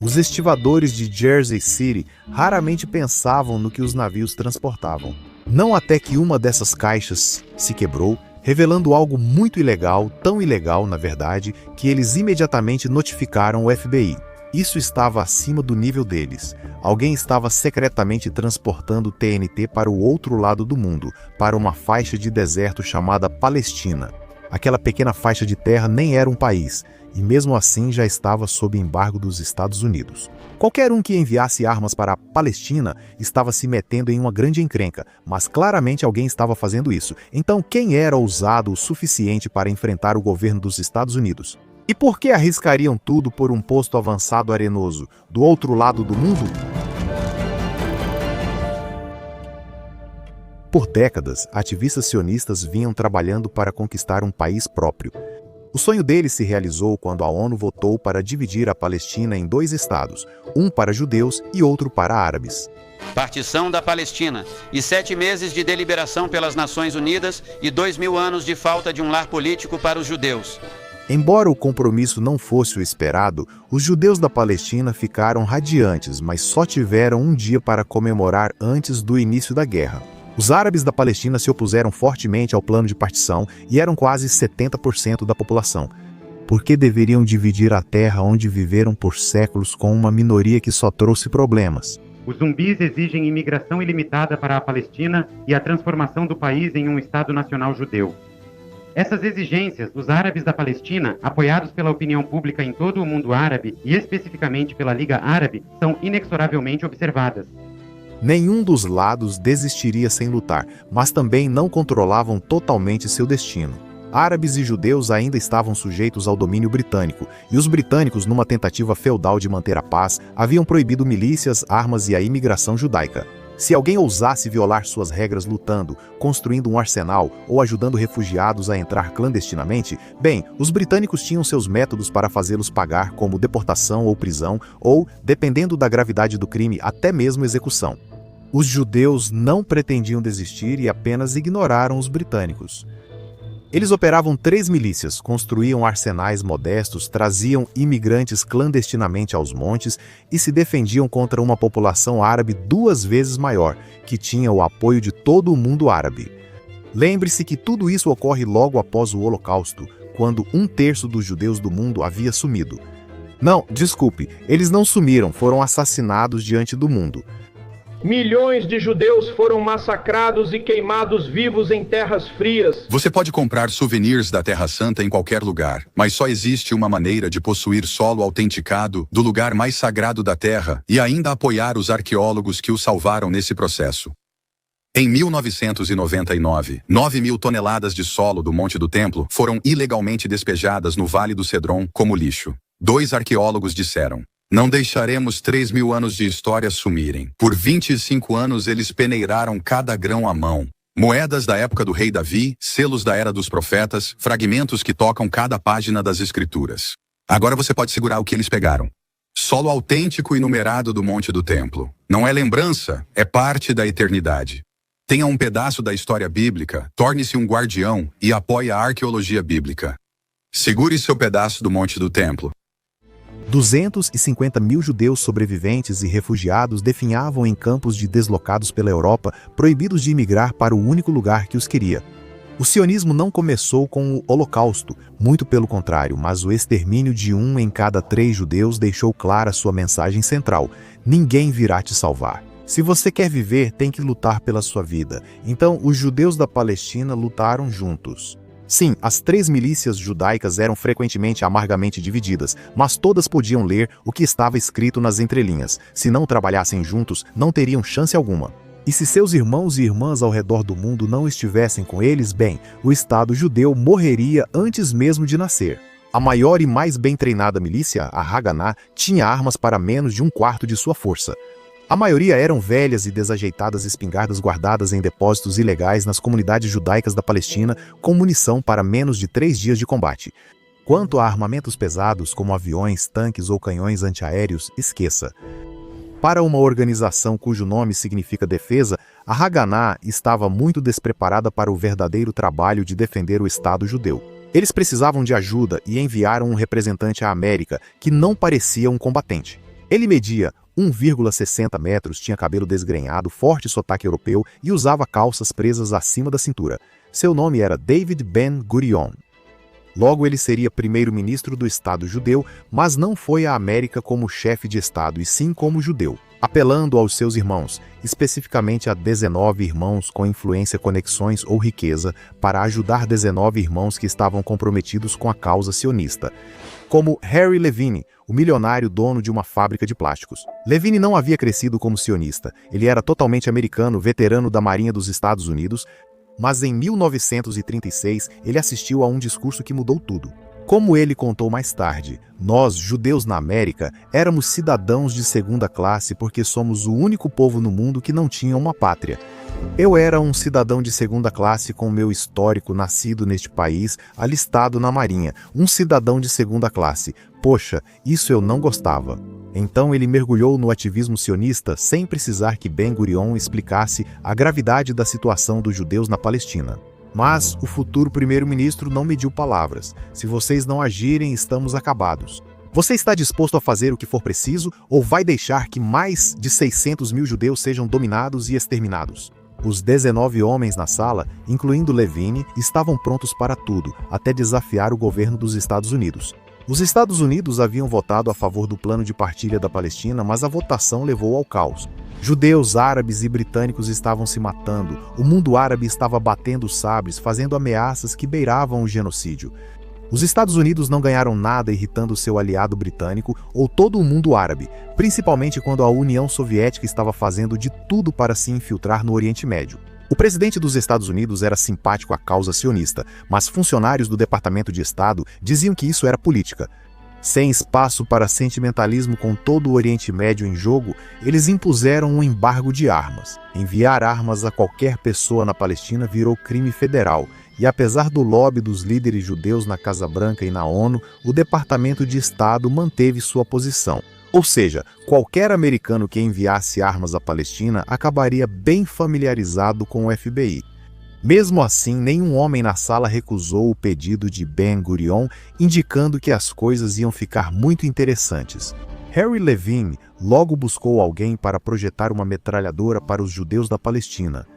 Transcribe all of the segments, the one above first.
Os estivadores de Jersey City raramente pensavam no que os navios transportavam. Não até que uma dessas caixas se quebrou, revelando algo muito ilegal, tão ilegal, na verdade, que eles imediatamente notificaram o FBI. Isso estava acima do nível deles. Alguém estava secretamente transportando TNT para o outro lado do mundo, para uma faixa de deserto chamada Palestina. Aquela pequena faixa de terra nem era um país, e mesmo assim já estava sob embargo dos Estados Unidos. Qualquer um que enviasse armas para a Palestina estava se metendo em uma grande encrenca, mas claramente alguém estava fazendo isso. Então quem era ousado o suficiente para enfrentar o governo dos Estados Unidos? E por que arriscariam tudo por um posto avançado arenoso, do outro lado do mundo? Por décadas, ativistas sionistas vinham trabalhando para conquistar um país próprio. O sonho deles se realizou quando a ONU votou para dividir a Palestina em 2 estados, um para judeus e outro para árabes. Partição da Palestina e 7 meses de deliberação pelas Nações Unidas e 2000 anos de falta de um lar político para os judeus. Embora o compromisso não fosse o esperado, os judeus da Palestina ficaram radiantes, mas só tiveram um dia para comemorar antes do início da guerra. Os árabes da Palestina se opuseram fortemente ao plano de partição e eram quase 70% da população. Por que deveriam dividir a terra onde viveram por séculos com uma minoria que só trouxe problemas? Os zumbis exigem imigração ilimitada para a Palestina e a transformação do país em um Estado nacional judeu. Essas exigências dos árabes da Palestina, apoiados pela opinião pública em todo o mundo árabe e especificamente pela Liga Árabe, são inexoravelmente observadas. Nenhum dos lados desistiria sem lutar, mas também não controlavam totalmente seu destino. Árabes e judeus ainda estavam sujeitos ao domínio britânico, e os britânicos, numa tentativa feudal de manter a paz, haviam proibido milícias, armas e a imigração judaica. Se alguém ousasse violar suas regras lutando, construindo um arsenal ou ajudando refugiados a entrar clandestinamente, bem, os britânicos tinham seus métodos para fazê-los pagar, como deportação ou prisão, ou, dependendo da gravidade do crime, até mesmo execução. Os judeus não pretendiam desistir e apenas ignoraram os britânicos. Eles operavam 3 milícias, construíam arsenais modestos, traziam imigrantes clandestinamente aos montes e se defendiam contra uma população árabe 2 vezes maior, que tinha o apoio de todo o mundo árabe. Lembre-se que tudo isso ocorre logo após o Holocausto, quando 1/3 dos judeus do mundo havia sumido. Não, desculpe, eles não sumiram, foram assassinados diante do mundo. Milhões de judeus foram massacrados e queimados vivos em terras frias. Você pode comprar souvenirs da Terra Santa em qualquer lugar, mas só existe uma maneira de possuir solo autenticado do lugar mais sagrado da Terra e ainda apoiar os arqueólogos que o salvaram nesse processo. Em 1999, 9.000 toneladas de solo do Monte do Templo foram ilegalmente despejadas no Vale do Cedron como lixo. 2 arqueólogos disseram: "Não deixaremos 3.000 anos de história sumirem. Por 25 anos eles peneiraram cada grão à mão. Moedas da época do rei Davi, selos da era dos profetas, fragmentos que tocam cada página das escrituras. Agora você pode segurar o que eles pegaram. Solo autêntico e numerado do Monte do Templo. Não é lembrança, é parte da eternidade. Tenha um pedaço da história bíblica, torne-se um guardião e apoie a arqueologia bíblica. Segure seu pedaço do Monte do Templo." 250 mil judeus sobreviventes e refugiados definhavam em campos de deslocados pela Europa, proibidos de imigrar para o único lugar que os queria. O sionismo não começou com o Holocausto, muito pelo contrário, mas o extermínio de 1 em cada 3 judeus deixou clara sua mensagem central: ninguém virá te salvar. Se você quer viver, tem que lutar pela sua vida. Então, os judeus da Palestina lutaram juntos. Sim, as 3 milícias judaicas eram frequentemente amargamente divididas, mas todas podiam ler o que estava escrito nas entrelinhas. Se não trabalhassem juntos, não teriam chance alguma. E se seus irmãos e irmãs ao redor do mundo não estivessem com eles, bem, o Estado judeu morreria antes mesmo de nascer. A maior e mais bem treinada milícia, a Haganá, tinha armas para menos de 1/4 de sua força. A maioria eram velhas e desajeitadas espingardas guardadas em depósitos ilegais nas comunidades judaicas da Palestina, com munição para menos de 3 dias de combate. Quanto a armamentos pesados, como aviões, tanques ou canhões antiaéreos, esqueça. Para uma organização cujo nome significa defesa, a Haganá estava muito despreparada para o verdadeiro trabalho de defender o Estado judeu. Eles precisavam de ajuda e enviaram um representante à América, que não parecia um combatente. Ele media 1,60 metros, tinha cabelo desgrenhado, forte sotaque europeu e usava calças presas acima da cintura. Seu nome era David Ben-Gurion. Logo, ele seria primeiro-ministro do Estado judeu, mas não foi à América como chefe de Estado, e sim como judeu, apelando aos seus irmãos, especificamente a 19 irmãos com influência, conexões ou riqueza, para ajudar 19 irmãos que estavam comprometidos com a causa sionista, como Harry Levine, o milionário dono de uma fábrica de plásticos. Levine não havia crescido como sionista, ele era totalmente americano, veterano da Marinha dos Estados Unidos, mas em 1936 ele assistiu a um discurso que mudou tudo. Como ele contou mais tarde, nós, judeus na América, éramos cidadãos de segunda classe porque somos o único povo no mundo que não tinha uma pátria. Eu era um cidadão de segunda classe com meu histórico, nascido neste país, alistado na Marinha, um cidadão de segunda classe. Poxa, isso eu não gostava. Então ele mergulhou no ativismo sionista sem precisar que Ben-Gurion explicasse a gravidade da situação dos judeus na Palestina. Mas o futuro primeiro-ministro não mediu palavras. Se vocês não agirem, estamos acabados. Você está disposto a fazer o que for preciso ou vai deixar que mais de 600 mil judeus sejam dominados e exterminados? Os 19 homens na sala, incluindo Levine, estavam prontos para tudo, até desafiar o governo dos Estados Unidos. Os Estados Unidos haviam votado a favor do plano de partilha da Palestina, mas a votação levou ao caos. Judeus, árabes e britânicos estavam se matando, o mundo árabe estava batendo sabres, fazendo ameaças que beiravam o genocídio. Os Estados Unidos não ganharam nada irritando seu aliado britânico ou todo o mundo árabe, principalmente quando a União Soviética estava fazendo de tudo para se infiltrar no Oriente Médio. O presidente dos Estados Unidos era simpático à causa sionista, mas funcionários do Departamento de Estado diziam que isso era política. Sem espaço para sentimentalismo com todo o Oriente Médio em jogo, eles impuseram um embargo de armas. Enviar armas a qualquer pessoa na Palestina virou crime federal, e apesar do lobby dos líderes judeus na Casa Branca e na ONU, o Departamento de Estado manteve sua posição. Ou seja, qualquer americano que enviasse armas à Palestina acabaria bem familiarizado com o FBI. Mesmo assim, nenhum homem na sala recusou o pedido de Ben-Gurion, indicando que as coisas iam ficar muito interessantes. Harry Levine logo buscou alguém para projetar uma metralhadora para os judeus da Palestina.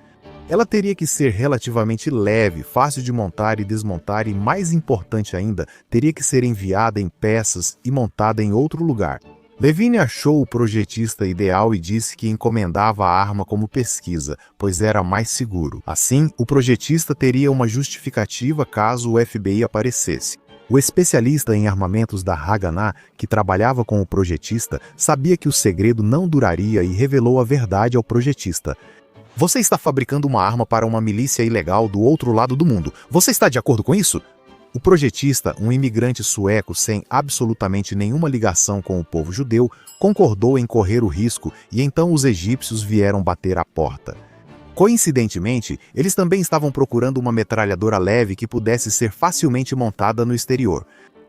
Ela teria que ser relativamente leve, fácil de montar e desmontar e, mais importante ainda, teria que ser enviada em peças e montada em outro lugar. Levine achou o projetista ideal e disse que encomendava a arma como pesquisa, pois era mais seguro. Assim, o projetista teria uma justificativa caso o FBI aparecesse. O especialista em armamentos da Haganah, que trabalhava com o projetista, sabia que o segredo não duraria e revelou a verdade ao projetista. Você está fabricando uma arma para uma milícia ilegal do outro lado do mundo. Você está de acordo com isso? O projetista, um imigrante sueco sem absolutamente nenhuma ligação com o povo judeu, concordou em correr o risco e então os egípcios vieram bater à porta. Coincidentemente, eles também estavam procurando uma metralhadora leve que pudesse ser facilmente montada no exterior.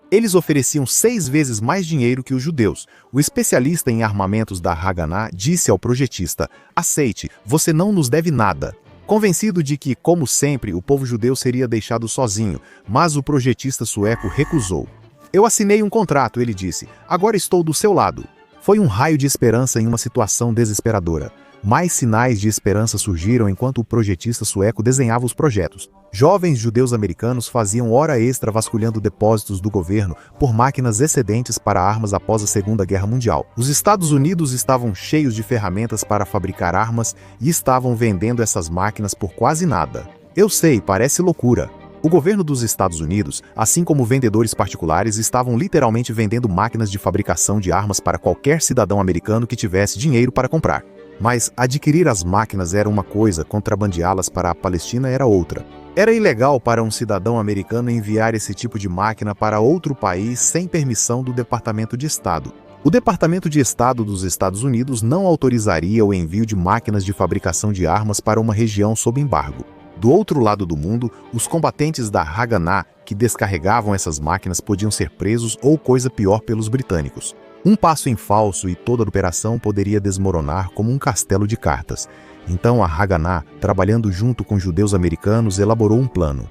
Eles ofereciam 6 vezes mais dinheiro que os judeus. O especialista em armamentos da Haganah disse ao projetista: "Aceite, você não nos deve nada." Convencido de que, como sempre, o povo judeu seria deixado sozinho, mas o projetista sueco recusou. "Eu assinei um contrato", ele disse. "Agora estou do seu lado." Foi um raio de esperança em uma situação desesperadora. Mais sinais de esperança surgiram enquanto o projetista sueco desenhava os projetos. Jovens judeus americanos faziam hora extra vasculhando depósitos do governo por máquinas excedentes para armas após a Segunda Guerra Mundial. Os Estados Unidos estavam cheios de ferramentas para fabricar armas e estavam vendendo essas máquinas por quase nada. Eu sei, parece loucura. O governo dos Estados Unidos, assim como vendedores particulares, estavam literalmente vendendo máquinas de fabricação de armas para qualquer cidadão americano que tivesse dinheiro para comprar. Mas adquirir as máquinas era uma coisa, contrabandeá-las para a Palestina era outra. Era ilegal para um cidadão americano enviar esse tipo de máquina para outro país sem permissão do Departamento de Estado. O Departamento de Estado dos Estados Unidos não autorizaria o envio de máquinas de fabricação de armas para uma região sob embargo. Do outro lado do mundo, os combatentes da Haganah que descarregavam essas máquinas podiam ser presos ou coisa pior pelos britânicos. Um passo em falso e toda a operação poderia desmoronar como um castelo de cartas. Então a Haganah, trabalhando junto com judeus americanos, elaborou um plano.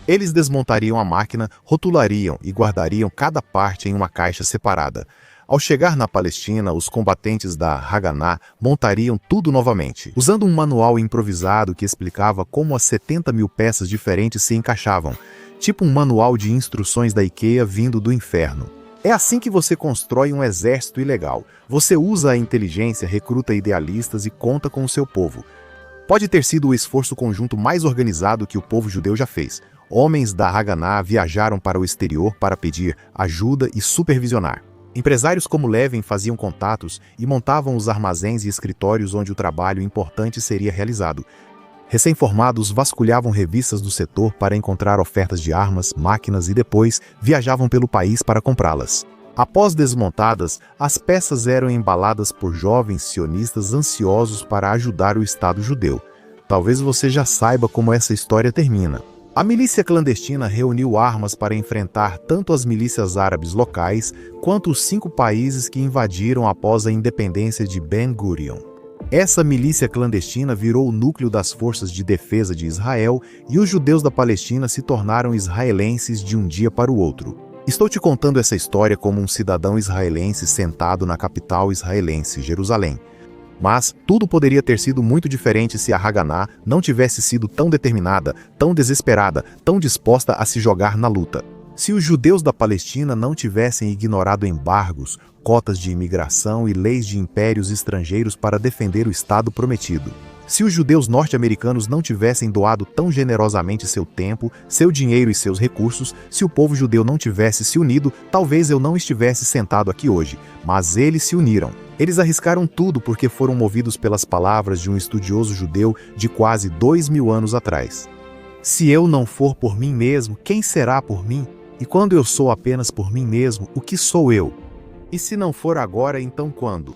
Eles desmontariam a máquina, rotulariam e guardariam cada parte em uma caixa separada. Ao chegar na Palestina, os combatentes da Haganah montariam tudo novamente, usando um manual improvisado que explicava como as 70 mil peças diferentes se encaixavam, tipo um manual de instruções da IKEA vindo do inferno. É assim que você constrói um exército ilegal. Você usa a inteligência, recruta idealistas e conta com o seu povo. Pode ter sido o esforço conjunto mais organizado que o povo judeu já fez. Homens da Haganah viajaram para o exterior para pedir ajuda e supervisionar. Empresários como Levin faziam contatos e montavam os armazéns e escritórios onde o trabalho importante seria realizado. Recém-formados vasculhavam revistas do setor para encontrar ofertas de armas, máquinas e depois viajavam pelo país para comprá-las. Após desmontadas, as peças eram embaladas por jovens sionistas ansiosos para ajudar o Estado judeu. Talvez você já saiba como essa história termina. A milícia clandestina reuniu armas para enfrentar tanto as milícias árabes locais quanto os 5 países que invadiram após a independência de Ben-Gurion. Essa milícia clandestina virou o núcleo das forças de defesa de Israel e os judeus da Palestina se tornaram israelenses de um dia para o outro. Estou te contando essa história como um cidadão israelense sentado na capital israelense, Jerusalém. Mas tudo poderia ter sido muito diferente se a Haganah não tivesse sido tão determinada, tão desesperada, tão disposta a se jogar na luta. Se os judeus da Palestina não tivessem ignorado embargos, cotas de imigração e leis de impérios estrangeiros para defender o Estado prometido. Se os judeus norte-americanos não tivessem doado tão generosamente seu tempo, seu dinheiro e seus recursos, se o povo judeu não tivesse se unido, talvez eu não estivesse sentado aqui hoje. Mas eles se uniram. Eles arriscaram tudo porque foram movidos pelas palavras de um estudioso judeu de quase 2000 anos atrás. Se eu não for por mim mesmo, quem será por mim? E quando eu sou apenas por mim mesmo, o que sou eu? E se não for agora, então quando?